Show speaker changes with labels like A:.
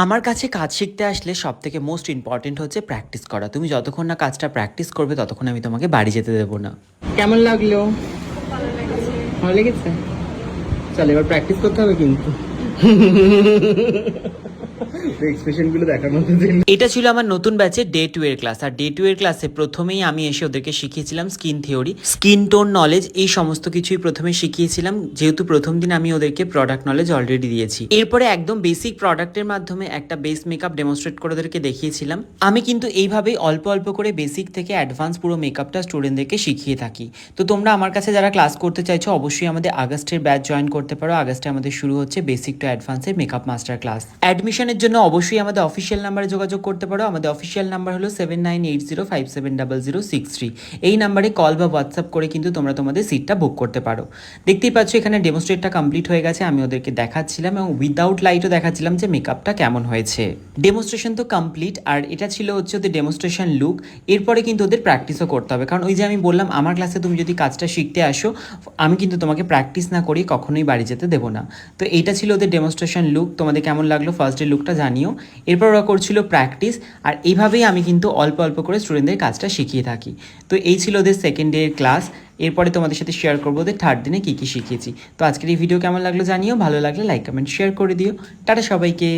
A: আমার কাছে কাজ শিখতে আসলে সবথেকে মোস্ট ইম্পর্টেন্ট হচ্ছে প্র্যাকটিস করা। তুমি যতক্ষণ না কাজটা প্র্যাকটিস করবে ততক্ষণ আমি তোমাকে বাড়ি যেতে দেবো না।
B: কেমন লাগলো? ভালো লেগেছে। চল এবার প্র্যাকটিস করতে হবে কিন্তু এক্সপ্রেশনগুলো দেখার মতো দিন।
A: এটা ছিল আমার নতুন ব্যাচের ডে 2 এর ক্লাস। আর ডে 2 এর ক্লাসে প্রথমেই আমি এসে ওদেরকে শিখিয়েছিলাম skin theory, skin tone knowledge, এই সমস্ত কিছুই প্রথমে শিখিয়েছিলাম, যেহেতু প্রথম দিন আমি ওদেরকে প্রোডাক্ট নলেজ অলরেডি দিয়েছি। এরপরে একদম বেসিক প্রোডাক্টের মাধ্যমে একটা বেস মেকআপ ডেমনস্ট্রেট করে ওদেরকে দেখিয়েছিলাম। আমি কিন্তু এইভাবেই অল্প অল্প করে বেসিক থেকে অ্যাডভান্স পুরো মেকআপটা স্টুডেন্টদেরকে শিখিয়ে থাকি। তো তোমরা আমার কাছে যারা ক্লাস করতে চাইছো অবশ্যই আমাদের আগস্টের ব্যাচ জয়েন করতে পারো। আগস্টে আমাদের শুরু হচ্ছে বেসিক টু অ্যাডভান্সের মেকআপ মাস্টার ক্লাস। অ্যাডমিশনের জন্য অবশ্যই আমাদের অফিসিয়াল নাম্বারে যোগাযোগ করতে পারো। আমাদের অফিসিয়াল নাম্বার হলো 7980570063। এই নাম্বারে কল বা হোয়াটসঅ্যাপ করে কিন্তু তোমরা তোমাদের সিটটা বুক করতে পারো। দেখতেই পাচ্ছ এখানে ডেমোস্ট্রেটটা কমপ্লিট হয়ে গেছে। আমি ওদেরকে দেখাচ্ছিলাম এবং উইদাউট লাইটও দেখাচ্ছিলাম যে মেকআপটা কেমন হয়েছে। ডেমোস্ট্রেশন তো কমপ্লিট, আর এটা ছিল হচ্ছে ওদের ডেমোস্ট্রেশন লুক। এরপরে কিন্তু ওদের প্র্যাকটিসও করতে হবে, কারণ ওই যে আমি বললাম আমার ক্লাসে তুমি যদি কাজটা শিখতে আসো আমি কিন্তু তোমাকে প্র্যাকটিস না করি কখনোই বাড়ি যেতে দেবো না। তো এইটা ছিল ওদের ডেমোস্ট্রেশন লুক। তোমাদের কেমন লাগলো ফার্স্ট ডে লুকটা জানিও। এরপর ওরা করছিল প্র্যাকটিস, আর এইভাবেই আমি কিন্তু অল্প অল্প করে স্টুডেন্টদের কাজটা শিখিয়ে থাকি। তো এই ছিল ওদের সেকেন্ড ডে এর ক্লাস। এরপরে তোমাদের সাথে শেয়ার করবো ওদের থার্ড দিনে কী কী শিখিয়েছি। তো আজকের এই ভিডিও কেমন লাগলো জানিও, ভালো লাগলে লাইক কমেন্ট শেয়ার করে দিও। টাটা সবাইকে।